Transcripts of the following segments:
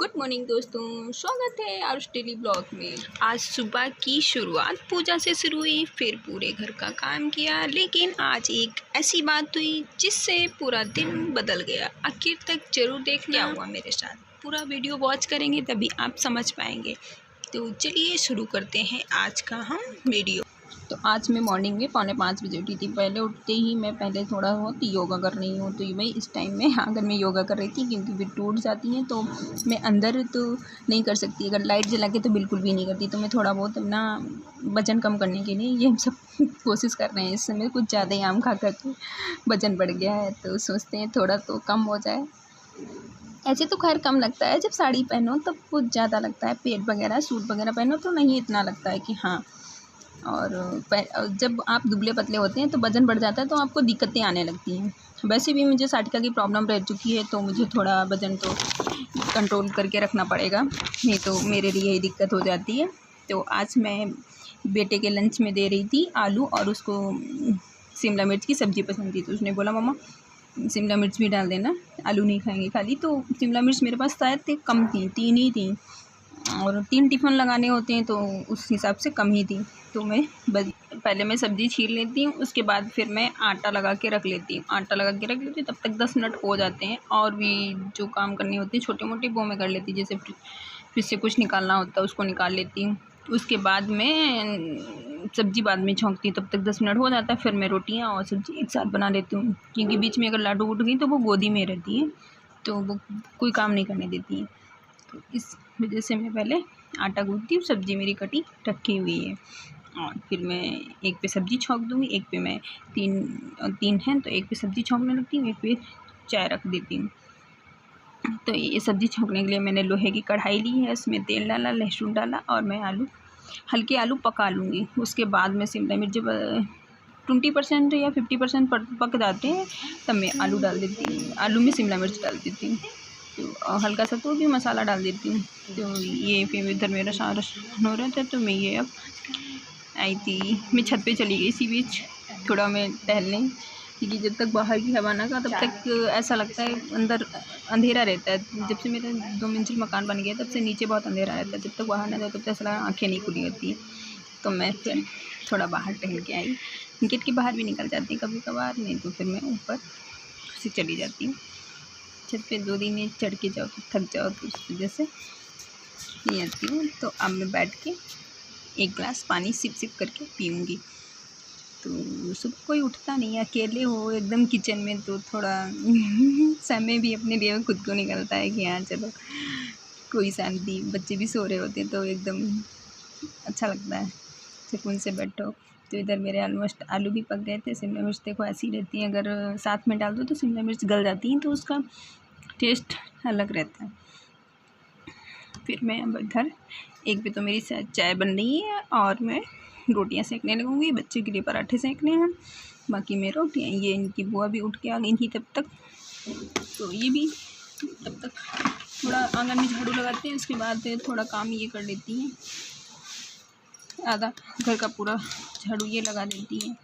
Good morning दोस्तों, स्वागत है आरुष डेली ब्लॉग में। आज सुबह की शुरुआत पूजा से शुरू हुई, फिर पूरे घर का काम किया, लेकिन आज एक ऐसी बात हुई जिससे पूरा दिन बदल गया। आखिर तक जरूर देखना क्या हुआ मेरे साथ। पूरा वीडियो वॉच करेंगे तभी आप समझ पाएंगे। तो चलिए शुरू करते हैं आज का हम वीडियो। तो आज मैं मॉर्निंग में 4:45 बजे उठी थी। पहले उठते ही मैं पहले थोड़ा बहुत योगा कर रही हूँ। तो भाई इस टाइम में अगर मैं योगा कर रही थी, क्योंकि फिर टूट जाती है तो मैं अंदर तो नहीं कर सकती। अगर लाइट जला के तो बिल्कुल भी नहीं करती। तो मैं थोड़ा बहुत अपना वज़न कम करने के लिए ये सब कोशिश कर रहे हैं। इस समय कुछ ज़्यादा ही आम खा कर के वज़न बढ़ गया है, तो सोचते हैं थोड़ा तो कम हो जाए। ऐसे तो खैर कम लगता है, जब साड़ी पहनो तब कुछ ज़्यादा लगता है। पेट वगैरह सूट वगैरह पहनो तो नहीं इतना लगता है कि हाँ। और जब आप दुबले पतले होते हैं तो वज़न बढ़ जाता है, तो आपको दिक्कतें आने लगती हैं। वैसे भी मुझे साटिका की प्रॉब्लम रह चुकी है, तो मुझे थोड़ा वज़न तो कंट्रोल करके रखना पड़ेगा, नहीं तो मेरे लिए ही दिक्कत हो जाती है। तो आज मैं बेटे के लंच में दे रही थी आलू, और उसको शिमला मिर्च की सब्ज़ी पसंद थी। तो उसने बोला मम्मा शिमला मिर्च भी डाल देना, आलू नहीं खाएंगे खाली। तो शिमला मिर्च मेरे पास शायद कम थी, 3 ही थी, और 3 टिफ़िन लगाने होते हैं तो उस हिसाब से कम ही थी। तो मैं पहले मैं सब्ज़ी छील लेती हूँ, उसके बाद फिर मैं आटा लगा के रख लेती हूँ। तब तक 10 मिनट हो जाते हैं। और भी जो काम करने होते हैं छोटे मोटे वो मैं कर लेती हूँ। जैसे फिर से कुछ निकालना होता है उसको निकाल लेती हूँ। उसके बाद मैं सब्ज़ी बाद में छौंकती हूँ। तब तक 10 मिनट हो जाता है। फिर मैं रोटियाँ और सब्ज़ी एक साथ बना लेती हूँ, क्योंकि बीच में अगर लाडू उठ गई तो वो गोदी में रहती है, तो वो कोई काम नहीं करने देती है। तो इस वजह से मैं पहले आटा गूँथती हूँ। सब्ज़ी मेरी कटी रखी हुई है, और फिर मैं एक पे सब्ज़ी छौंक दूँगी, एक पे मैं तीन है तो एक पे सब्ज़ी छौंकने लगती हूँ, एक पे चाय रख देती हूँ। तो ये सब्ज़ी छौंकने के लिए मैंने लोहे की कढ़ाई ली है, उसमें तेल डाला, लहसुन डाला, और मैं हल्के आलू पका लूँगी। उसके बाद मैं शिमला मिर्च जब 20% या 50% पक जाते हैं, तब मैं आलू डाल देती हूँ। आलू में शिमला मिर्च डाल देती हूँ, तो हल्का सा तो भी मसाला डाल देती हूँ। तो ये फिर इधर मेरा सारा हो रहा था, तो मैं ये अब आई थी, मैं छत पे चली गई इसी बीच थोड़ा मैं टहलने, क्योंकि जब तक बाहर की हवा ना का तब तक ऐसा लगता है अंदर अंधेरा रहता है। जब से मेरा 2 मंजिल मकान बन गया तब से नीचे बहुत अंधेरा रहता है। जब तक बाहर ना जाओ तब तक ऐसा लगा आँखें नहीं खुली होती। तो मैं फिर थोड़ा बाहर टहल के आई। गेट के बाहर भी निकल जाती कभी कभार, नहीं तो फिर मैं ऊपर से चली जाती हूँ। छत पे 2 दिन चढ़ के जाओ तो थक जाओ, तो उस वजह से नहीं आती हूँ। तो अब मैं बैठ के एक गिलास पानी सिप सिप करके पीऊँगी। तो सुबह कोई उठता नहीं है, अकेले हो एकदम किचन में, तो थोड़ा समय भी अपने लिए खुद को निकलता है कि हाँ चलो कोई शांति, बच्चे भी सो रहे होते तो एकदम अच्छा लगता है, सुकून से बैठो। तो इधर मेरे ऑलमोस्ट आलू भी पक गए थे। शिमला मिर्च देखो ऐसी रहती है, अगर साथ में डाल दो तो शिमला मिर्च गल जाती हैं, तो उसका टेस्ट अलग रहता है। फिर मैं अब इधर एक पे तो मेरी चाय बन रही है, और मैं रोटियां सेकने लगूंगी। बच्चे के लिए पराठे सेकने हैं, बाकी मैं रोटियाँ। ये इनकी बुआ भी उठ के आ गई थी तब तक, तो ये भी तब तक थोड़ा आंगन में झाड़ू लगाते हैं। उसके बाद थोड़ा काम ये कर लेती हैं, आधा घर का पूरा झाड़ू ये लगा देती हैं।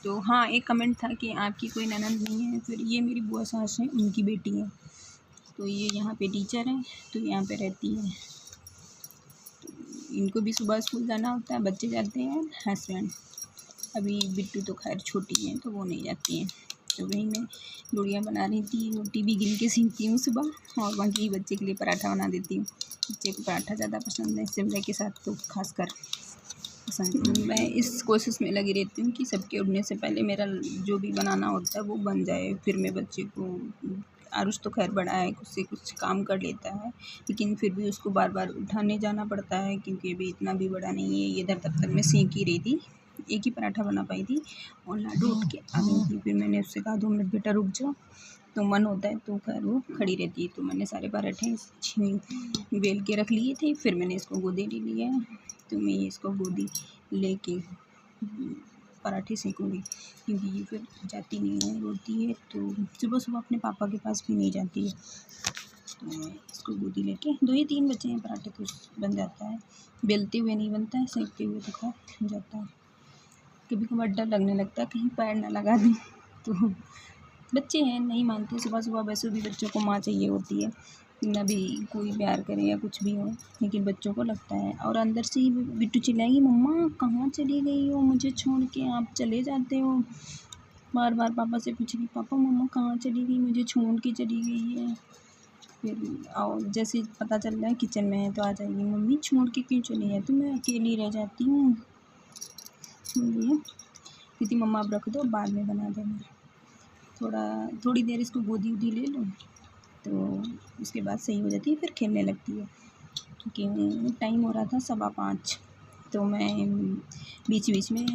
तो हाँ, एक कमेंट था कि आपकी कोई ननद नहीं है। फिर ये मेरी बुआ सास हैं, उनकी बेटी है, तो ये यहाँ पे टीचर हैं, तो यहाँ पे रहती है। तो इनको भी सुबह स्कूल जाना होता है, बच्चे जाते हैं, हस्बैंड। अभी बिट्टू तो खैर छोटी है तो वो नहीं जाती हैं। तो वही मैं गुड़िया बना रही थी, रोटी भी गिन के सीखती हूँ सुबह, और बाकी बच्चे के लिए पराठा बना देती हूँ। बच्चे को पराठा ज़्यादा पसंद है, शिमला के साथ तो खासकर पसंद। मैं इस कोशिश में लगी रहती हूँ कि सबके उठने से पहले मेरा जो भी बनाना होता है वो बन जाए। फिर मैं बच्चे को, आरुष तो खैर बड़ा है, कुछ से कुछ काम कर लेता है, लेकिन फिर भी उसको बार बार उठाने जाना पड़ता है, क्योंकि अभी इतना भी बड़ा नहीं है। ये इधर तब तक मैं सीख ही रही थी, एक ही पराठा बना पाई थी, और लाडू उठ के आ गई थी। फिर मैंने उससे कहा 2 मिनट बेटा रुक जाओ, तो मन होता है तो खैर वो खड़ी रहती है। तो मैंने सारे पराठे बेल के रख लिए थे, फिर मैंने इसको गोदी ले लिया है। तो मैं इसको गोदी लेके पराठे सेकूँगी, क्योंकि ये फिर जाती नहीं है, रोती है, तो सुबह सुबह अपने पापा के पास भी नहीं जाती है। तो मैं इसको गोदी लेके 2 ही 3 बचे हैं पराठे, तो बन जाता है। बेलते हुए नहीं बनता है, सेकते हुए तो खैर बन जाता है। कभी कभार डर लगने लगता है कहीं पैर ना लगा दें, तो बच्चे हैं नहीं मानते। सुबह सुबह वैसे भी बच्चों को माँ चाहिए होती है, ना भी कोई प्यार करे या कुछ भी हो, लेकिन बच्चों को लगता है। और अंदर से ही बिट्टू चिल्लाएगी, मम्मा कहाँ चली गई हो, मुझे छोड़ के आप चले जाते हो। बार बार पापा से पूछेगी, पापा मम्मा कहाँ चली गई, मुझे छोड़ के चली गई है। फिर आओ, जैसे पता चल रहा है किचन में है तो आ जाएगी, मम्मी छोड़ के क्यों चली है, तो मैं अकेली रह जाती हूँ। इसलिए कहती मम्मा आप रख दो, बाद में बना देना। थोड़ी देर इसको गोदी वोदी ले लो तो उसके बाद सही हो जाती है, फिर खेलने लगती है। क्योंकि टाइम हो रहा था 5:15, तो मैं बीच बीच में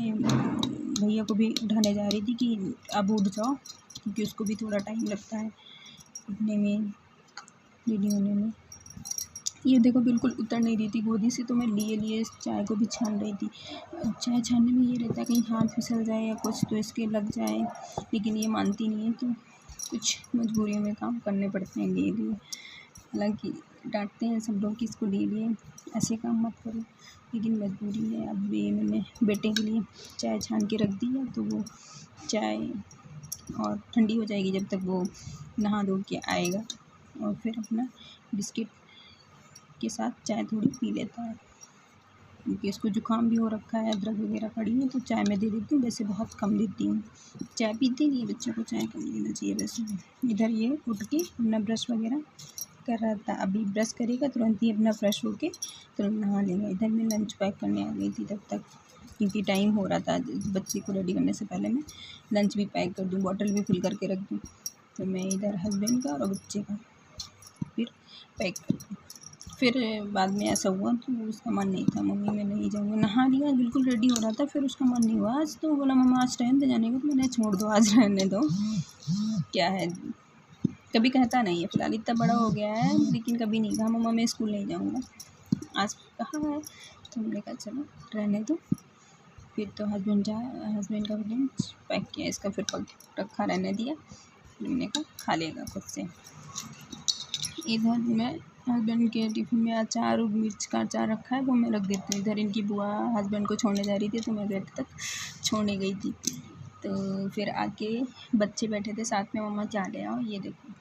भैया को भी उठाने जा रही थी कि अब उठ जाओ, क्योंकि उसको भी थोड़ा टाइम लगता है उठने में, रेडी होने में। ये देखो बिल्कुल उतर नहीं रही थी गोदी से, तो मैं लिए लिए इस चाय को भी छान रही थी। चाय छानने में ये रहता है कहीं हाथ फिसल जाए या कुछ तो इसके लग जाए, लेकिन ये मानती नहीं है, तो कुछ मजबूरियों में काम करने पड़ते हैं लिए लिए। हालांकि डांटते हैं सब लोग कि इसको लिए लिए ऐसे काम मत करो, लेकिन मजबूरी है। अब भी मैंने बेटे के लिए चाय छान के रख दी है, तो वो चाय और ठंडी हो जाएगी जब तक वो नहा धो के आएगा, और फिर अपना बिस्किट के साथ चाय थोड़ी पी लेता है। क्योंकि इसको जुकाम भी हो रखा है, अदरक वगैरह पड़ी है, तो चाय मैं दे देती हूँ, वैसे बहुत कम देती हूँ। चाय पीते नहीं, बच्चों को चाय कम देना चाहिए वैसे। इधर ये उठ के अपना ब्रश वगैरह कर रहा था, अभी ब्रश करेगा तुरंत ही अपना फ्रेश होके तुरंत नहा लेगा। इधर मैं लंच पैक करने आ गई थी तब तक, क्योंकि टाइम हो रहा था बच्चे को रेडी करने से पहले मैं लंच भी पैक कर दूँ, बॉटल भी फिल करके रख दूँ। तो मैं इधर हस्बैंड का और बच्चे का फिर पैक कर दूँ। फिर बाद में ऐसा हुआ तो उसका मन नहीं था, मम्मी मैं नहीं जाऊँगी। नहा लिया, बिल्कुल रेडी हो रहा था, फिर उसका मन नहीं हुआ आज, तो बोला मम्मा आज रहने दे जाने को, तो मैंने छोड़ दो आज रहने दो, क्या है। कभी कहता नहीं है, फ़िलहाल इतना बड़ा हो गया है, लेकिन कभी नहीं कहा मम्मा मैं स्कूल नहीं जाऊँगा। आज कहा है तो हमने कहा चलो रहने दो। फिर तो हस्बैंड का लंच पैक किया, इसका फिर रखा रहने दिया, हमने कहा खा लेगा खुद से। इधर मैं हस्बैंड के टिफ़िन में अचार और मिर्च का अचार रखा है, वो मैं रख देती हूँ। इधर इनकी बुआ हस्बैंड को छोड़ने जा रही थी, तो मैं गेट तक छोड़ने गई थी। तो फिर आके बच्चे बैठे थे साथ में, मम्मा चाय ले आओ, ये देखो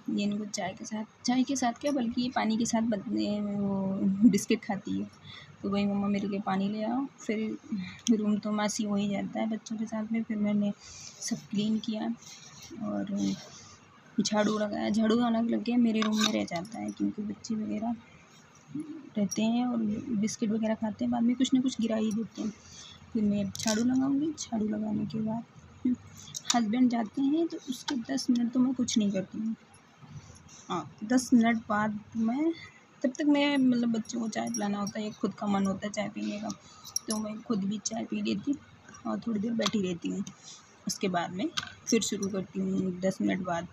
ये इनको चाय के साथ क्या बल्कि ये पानी के साथ वो बिस्किट खाती है। तो वही मम्मा मेरे लिए पानी ले आओ। फिर रूम तो मासी हो ही जाता है बच्चों के साथ में। फिर मैंने सब क्लीन किया और झाड़ू लगाया। झाड़ू आना लग गया, मेरे रूम में रह जाता है, क्योंकि बच्चे वगैरह रहते हैं और बिस्किट वगैरह खाते हैं, बाद में कुछ ना कुछ गिरा ही देते हैं। फिर मैं झाड़ू लगाऊंगी, झाड़ू लगाने के बाद हस्बैंड जाते हैं, तो उसके 10 मिनट तो मैं कुछ नहीं करती हूँ। हाँ 10 मिनट बाद मैं, तब तक मैं मतलब बच्चों को चाय पिलाना होता है, एक खुद का मन होता है चाय पीने का, तो मैं खुद भी चाय पी लेती और थोड़ी देर बैठी रहती हूँ। उसके बाद में फिर शुरू करती हूँ 10 मिनट बाद,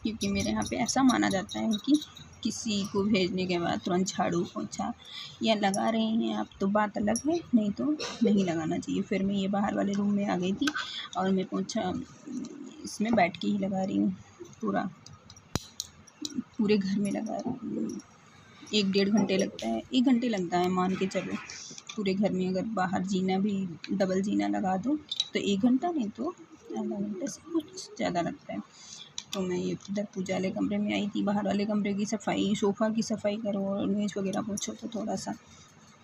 क्योंकि मेरे यहाँ पे ऐसा माना जाता है कि किसी को भेजने के बाद तुरंत झाड़ू पोंछा या लगा रहे हैं आप तो बात अलग है, नहीं तो नहीं लगाना चाहिए। फिर मैं ये बाहर वाले रूम में आ गई थी और मैं पोंछा इसमें बैठ के ही लगा रही हूँ, पूरे घर में लगा रही हूँ। 1-1.5 घंटे लगता है, 1 घंटे लगता है मान के चलो पूरे घर में। अगर बाहर जीना भी डबल जीना लगा दो तो 1 घंटा, नहीं तो आधा घंटे से कुछ ज़्यादा लगता है। तो मैं ये इधर पूजा वाले कमरे में आई थी, बाहर वाले कमरे की सफाई, सोफ़ा की सफाई करो और मेज़ वगैरह पोंछो, तो थोड़ा सा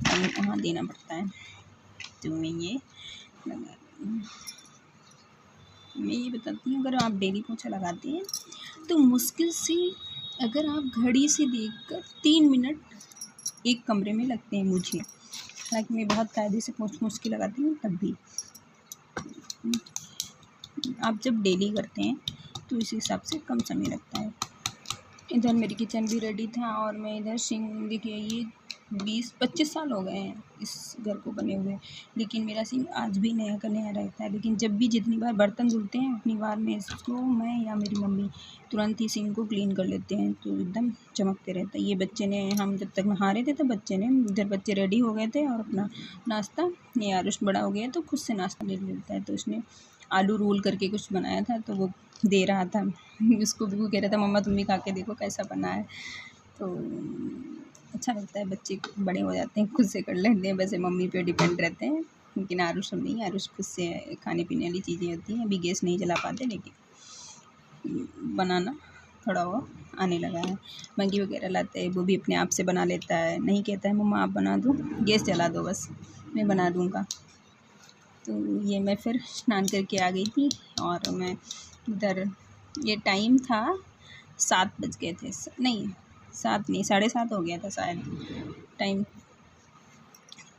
वहाँ देना पड़ता है। तो मैं ये बताती हूँ, अगर आप डेली पोंछा लगाते हैं तो मुश्किल से अगर आप घड़ी से देखकर 3 मिनट एक कमरे में लगते हैं मुझे। हालांकि मैं बहुत कायदे से पोंछ के लगाती हूँ, तब भी आप जब डेली करते हैं तो इस हिसाब से कम समय लगता है। इधर मेरी किचन भी रेडी था और मैं इधर सिंक, देखिए ये 20-25 साल हो गए हैं इस घर को बने हुए, लेकिन मेरा सिंक आज भी नया का नया रहता है। लेकिन जब भी जितनी बार बर्तन धुलते हैं उतनी बार में इसको मैं या मेरी मम्मी तुरंत ही सिंक को क्लीन कर लेते हैं, तो एकदम चमकते रहता है। ये बच्चे ने, हम जब तक नहा रहे थे तो बच्चे ने, इधर बच्चे रेडी हो गए थे और अपना नाश्ता, ये आरुष बड़ा हो गया तो खुद से नाश्ता ले लेता है, तो उसने आलू रोल करके कुछ बनाया था तो वो दे रहा था। उसको भी वो कह रहा था मम्मा तुम भी खा के देखो कैसा बना है। तो अच्छा लगता है, बच्चे बड़े हो जाते हैं खुद से कर लेते हैं, वैसे मम्मी पे डिपेंड रहते हैं। लेकिन आरुष हम नहीं, आरुष खुद से खाने पीने वाली चीज़ें होती हैं। अभी गैस नहीं जला पाते, लेकिन बनाना थोड़ा वो आने लगा है। मैगी वगैरह लाता है वो भी अपने आप से बना लेता है, नहीं कहता है मम्मा आप बना दो, गैस जला दो बस मैं बना दूँगा। तो ये मैं फिर स्नान करके आ गई थी और मैं इधर, ये टाइम था 7 बज गए थे, नहीं 7 नहीं 7:30 हो गया था शायद टाइम।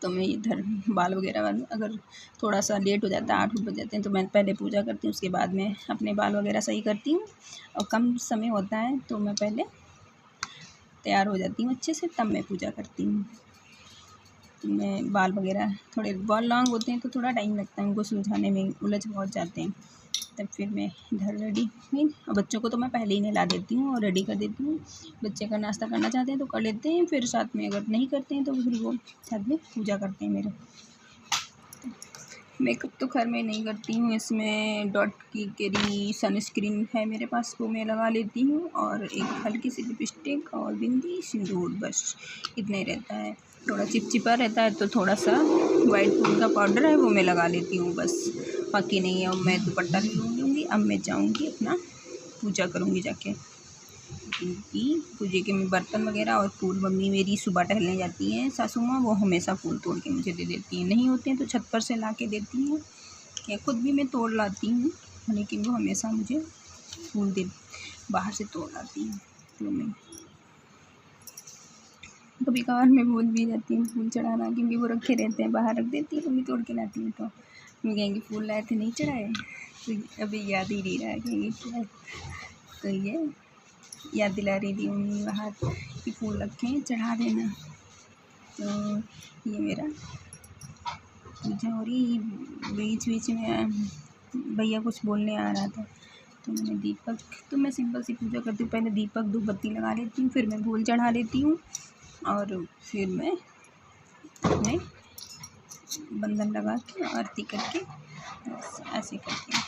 तो मैं इधर बाल वगैरह, अगर थोड़ा सा लेट हो जाता है 8 बज जाते हैं तो मैं पहले पूजा करती हूँ, उसके बाद में अपने बाल वगैरह सही करती हूँ। और कम समय होता है तो मैं पहले तैयार हो जाती हूँ अच्छे से, तब मैं पूजा करती हूँ। तो मैं बाल वगैरह, थोड़े बाल लॉन्ग होते हैं तो थोड़ा टाइम लगता है उनको सुलझाने में, उलझ बहुत जाते हैं। तब फिर मैं इधर रेडी हुई और बच्चों को तो मैं पहले ही नहला देती हूँ और रेडी कर देती हूँ। बच्चे अगर नाश्ता करना चाहते हैं तो कर लेते हैं, फिर साथ में अगर नहीं करते हैं तो फिर वो साथ में पूजा करते हैं मेरे। मेकअप तो खैर मैं नहीं करती हूँ, इसमें डॉट की केरी सनस्क्रीन है मेरे पास, वो मैं लगा लेती हूँ और एक हल्की सी लिपस्टिक और बिंदी सिंदूर, बस इतना ही रहता है। थोड़ा चिपचिपा रहता है तो थोड़ा सा वाइट फूड का पाउडर है वो मैं लगा लेती हूँ बस, बाकी नहीं है। और मैं दुपट्टा ले लूँगी, अब मैं जाऊँगी अपना पूजा करूँगी जाके, क्योंकि पूजे के में बर्तन वगैरह और फूल मम्मी मेरी सुबह टहलने जाती हैं सासू माँ, वो हमेशा फूल तोड़ के मुझे दे देती हैं, नहीं होते हैं तो छत पर से ला के देती हैं या खुद भी मैं तोड़ लाती हूँ, लेकिन वो हमेशा मुझे फूल दे बाहर से तोड़ लाती हैं। तो मैं कभी कभार मैं भूल भी जाती हूँ फूल चढ़ाना, क्योंकि वो रखे रहते हैं, बाहर रख देती हूँ, मम्मी तोड़ के लाती हूँ तो मम्मी कहेंगी फूल लाए थे नहीं चढ़ाए, तो अभी याद ही नहीं रहा है कहेंगी क्या। तो ये याद दिला रही थी मम्मी बाहर कि फूल रखे हैं चढ़ा देना। तो ये मेरा पूजा हो रही, बीच बीच में भैया कुछ बोलने आ रहा था तो मैंने दीपक, तो मैं सिंपल सी पूजा करती हूँ, पहले दीपक धूप बत्ती लगा लेती हूँ, फिर मैं फूल चढ़ा लेती हूँ और फिर मैं अपने बंधन लगा के आरती करके बस ऐसे करती हूँ।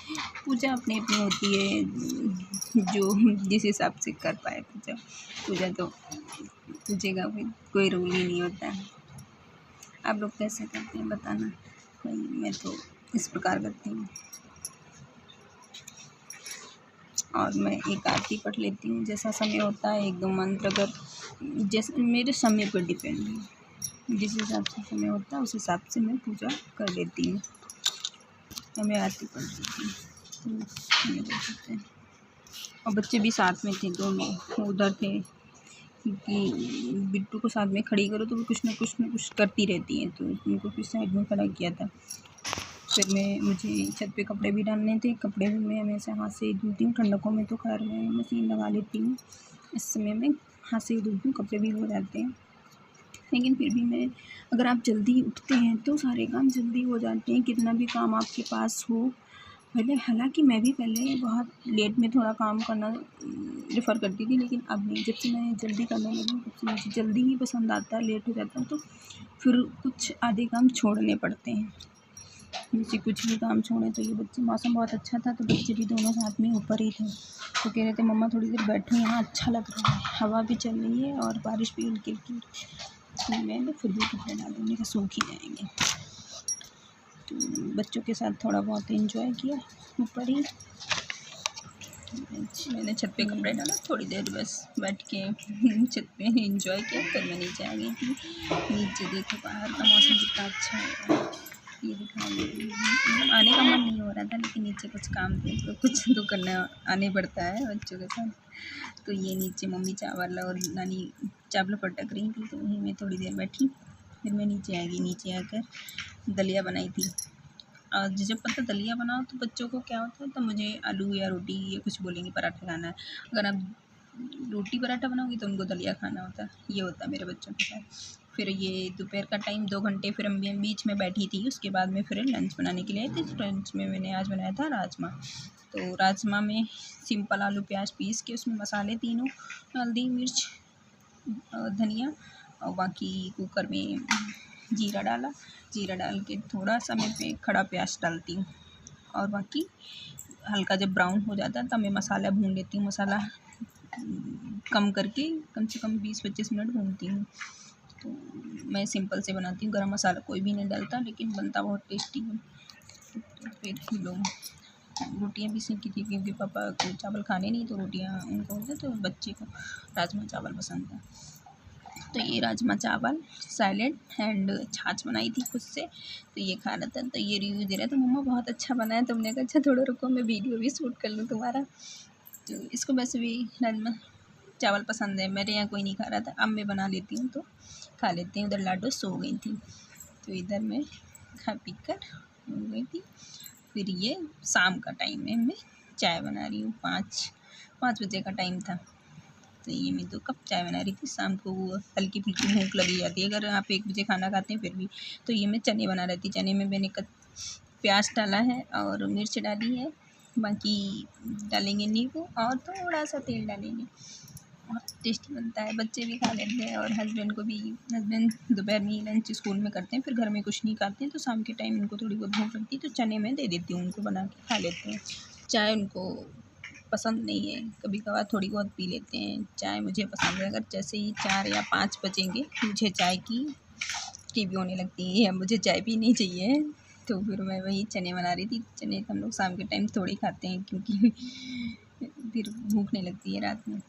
पूजा अपनी अपनी होती है, जो जिस हिसाब से कर पाए पूजा। पूजा तो पूजे का कोई रूल ही नहीं होता है। आप लोग कैसे करते हैं बताना। भाई मैं तो इस प्रकार करती हूँ और मैं एक आरती पढ़ लेती हूँ, जैसा समय होता है, 1-2 मंत्र, अगर जैसे मेरे समय पर डिपेंड है, जिस हिसाब से समय होता है उस हिसाब से मैं पूजा कर लेती हूँ या मैं आरती पढ़ लेती हूँ। तो कर सकते हैं। और बच्चे भी साथ में थे दोनों, उधर थे, क्योंकि बिट्टू को साथ में खड़ी करो तो वो कुछ ना कुछ करती रहती है, तो उनको फिर साइड में खड़ा किया था। फिर मुझे छत पे कपड़े भी डालने थे, कपड़े भी मैं हमेशा हाथ से ही धुलती हूँ, ठंडकों में तो खैर मैं मशीन लगा लेती हूँ, इस समय मैं हाथ से ही धुलती हूँ, कपड़े भी हो जाते हैं। लेकिन फिर भी मैं, अगर आप जल्दी उठते हैं तो सारे काम जल्दी हो जाते हैं, कितना भी काम आपके पास हो। पहले हालांकि मैं भी पहले बहुत लेट में थोड़ा काम करना रेफ़र करती थी, लेकिन अब नहीं, जब से मैं जल्दी करने लगी तब से मुझे जल्दी ही पसंद आता है। लेट हो जाता है तो फिर कुछ आधे काम छोड़ने पड़ते हैं, जैसे कुछ भी काम छोड़े। तो ये बच्चे, मौसम बहुत अच्छा था तो बच्चे भी दोनों साथ में ऊपर ही थे, तो कह रहे थे मम्मा थोड़ी देर बैठो यहाँ, अच्छा लग रहा है, हवा भी चल रही है और बारिश भी हल्की हल्की। तो मैंने फिर भी कपड़े डालूँगी तो सूख ही जाएंगे। तो बच्चों के साथ थोड़ा बहुत एंजॉय किया ऊपर ही। मैंने छत पे कपड़े डाला, थोड़ी देर बस बैठ के छत पे एंजॉय किया, फिर मैं नीचे आ गई थी। नीचे देखो बाहर का मौसम कितना अच्छा है, ये दिखा, आने का मन नहीं हो रहा था लेकिन नीचे कुछ काम थे तो कुछ तो करना आने पड़ता है बच्चों के साथ। तो ये नीचे मम्मी चावल और नानी चावल पटक रही थी, तो वहीं मैं थोड़ी देर बैठी, फिर मैं नीचे आ गई। नीचे आकर दलिया बनाई थी, और जब पता दलिया बनाओ तो बच्चों को क्या होता है, तो मुझे आलू या रोटी या कुछ बोलेंगे, पराठा खाना है। अगर आप रोटी पराठा बनाओगी तो उनको दलिया खाना होता है, ये होता है मेरे बच्चों के साथ। फिर ये दोपहर का टाइम 2 घंटे फिर हम बीच में बैठी थी, उसके बाद में फिर लंच बनाने के लिए आई थी। तो लंच में मैंने आज बनाया था राजमा। तो राजमा में सिंपल आलू प्याज पीस के उसमें मसाले तीनों, हल्दी मिर्च और धनिया, और बाकी कुकर में जीरा डाला, जीरा डाल के थोड़ा सा मैं पे खड़ा प्याज डालती हूँ, और बाकी हल्का जब ब्राउन हो जाता है तब मैं मसाला भून लेती हूँ। मसाला कम करके कम से कम 20-25 मिनट भूनती हूँ। तो मैं सिंपल से बनाती हूँ, गरम मसाला कोई भी नहीं डालता, लेकिन बनता बहुत टेस्टी है। तो फिर लोग रोटियां भी सीखी थी क्योंकि पापा को चावल खाने नहीं, तो रोटियां उनको होते, तो बच्चे को राजमा चावल पसंद है। तो ये राजमा चावल, सैलेड एंड छाछ बनाई थी खुद से, तो ये खा रहा था। तो ये रिव्यू दे रहा था, मम्मा बहुत अच्छा बना है। तुमने कहा अच्छा थोड़ा रुको, मैं वीडियो भी शूट कर लूँ तुम्हारा। तो इसको वैसे भी राजमा चावल पसंद है, मेरे यहाँ कोई नहीं खा रहा था, अब मैं बना लेती हूँ तो खा लेते हैं। उधर लाडो सो गई थी, तो इधर मैं खा पी कर हो गई थी। फिर ये शाम का टाइम है, मैं चाय बना रही हूँ। 5 बजे का टाइम था, तो ये मैं 2 कप चाय बना रही थी। शाम को वो हल्की फुल्की भूख लगी जाती है, अगर आप 1 बजे खाना खाते हैं फिर भी। तो ये मैं चने बना रही थी, चने में मैंने प्याज डाला है और मिर्च डाली है, बाकी डालेंगे नींबू और थोड़ा सा तेल डालेंगे, बहुत टेस्टी बनता है। बच्चे भी खा लेते हैं और हस्बैंड को भी। हस्बैंड दोपहर में लंच स्कूल में करते हैं, फिर घर में कुछ नहीं खाते हैं, तो शाम के टाइम उनको थोड़ी बहुत भूख लगती है तो चने में दे देती हूँ, उनको बना के खा लेते हैं। चाय उनको पसंद नहीं है, कभी कभार थोड़ी बहुत पी लेते हैं। चाय मुझे पसंद है, अगर जैसे ही 4 या 5 बजेंगे मुझे चाय की भी होने लगती है, मुझे चाय पीनी चाहिए। तो फिर मैं वही चने बना रही थी। चने हम लोग शाम के टाइम थोड़ी खाते हैं क्योंकि फिर भूख नहीं लगती है रात में।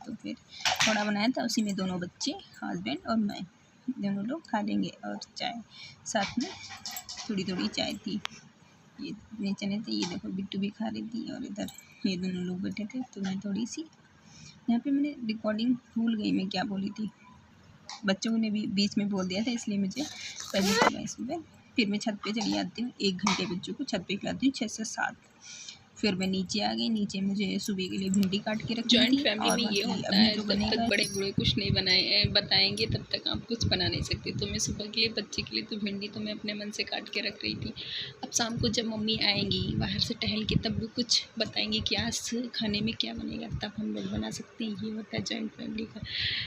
तो फिर थोड़ा बनाया था, उसी में दोनों बच्चे, हस्बैंड और मैं, दोनों लोग खा लेंगे। और चाय साथ में थोड़ी थोड़ी चाय थी। ये इतने चने थे, ये देखो बिट्टू भी खा रही थी और इधर ये दोनों लोग बैठे थे। तो मैं थोड़ी सी यहाँ पे मैंने रिकॉर्डिंग भूल गई मैं क्या बोली थी, बच्चों ने भी बीच में बोल दिया था, इसलिए मुझे पहले सुबह सुबह फिर मैं छत पे चली जाती हूँ। 1 घंटे बच्चों को छत पे खिलाती हूँ, 6 से 7। फिर मैं नीचे आ गई। नीचे मुझे सुबह के लिए भिंडी काट के रखी जॉइंट थी। फैमिली और में ये होता है, जब तक बड़े बूढ़े कुछ नहीं बताएंगे तब तक आप कुछ बना नहीं सकते। तो मैं सुबह के लिए बच्चे के लिए तो भिंडी तो मैं अपने मन से काट के रख रही थी। अब शाम को जब मम्मी आएंगी बाहर से टहल के, तब वो कुछ बताएंगे कि आज खाने में क्या बनेगा, तब हम लोग बना सकते हैं। ये होता है जॉइंट फैमिली का।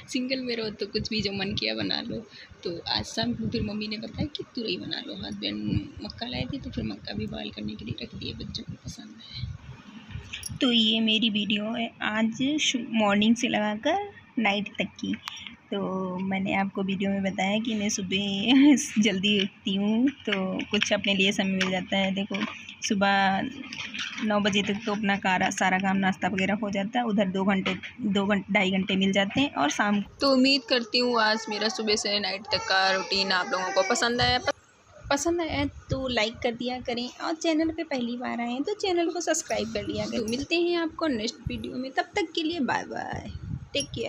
सिंगल में रहो तो कुछ भी जो मन किया बना लो। तो आज शाम को फिर मम्मी ने बताया कि तुरई बना लो। हस्बैंड मक्का लाए थे, तो फिर मक्का भी बॉयल करने के लिए रख दिए, बच्चों को पसंद है। तो ये मेरी वीडियो है आज मॉर्निंग से लगाकर नाइट तक की। तो मैंने आपको वीडियो में बताया कि मैं सुबह जल्दी उठती हूँ, तो कुछ अपने लिए समय मिल जाता है। देखो सुबह 9 बजे तक तो अपना सारा काम नाश्ता वगैरह हो जाता है, उधर 2-2 ढाई घंटे मिल जाते हैं। और शाम तो उम्मीद करती हूँ आज मेरा सुबह से नाइट तक का रूटीन आप लोगों को पसंद आया तो लाइक कर दिया करें, और चैनल पे पहली बार आए हैं तो चैनल को सब्सक्राइब कर लिया करें। तो मिलते हैं आपको नेक्स्ट वीडियो में, तब तक के लिए बाय बाय, टेक केयर।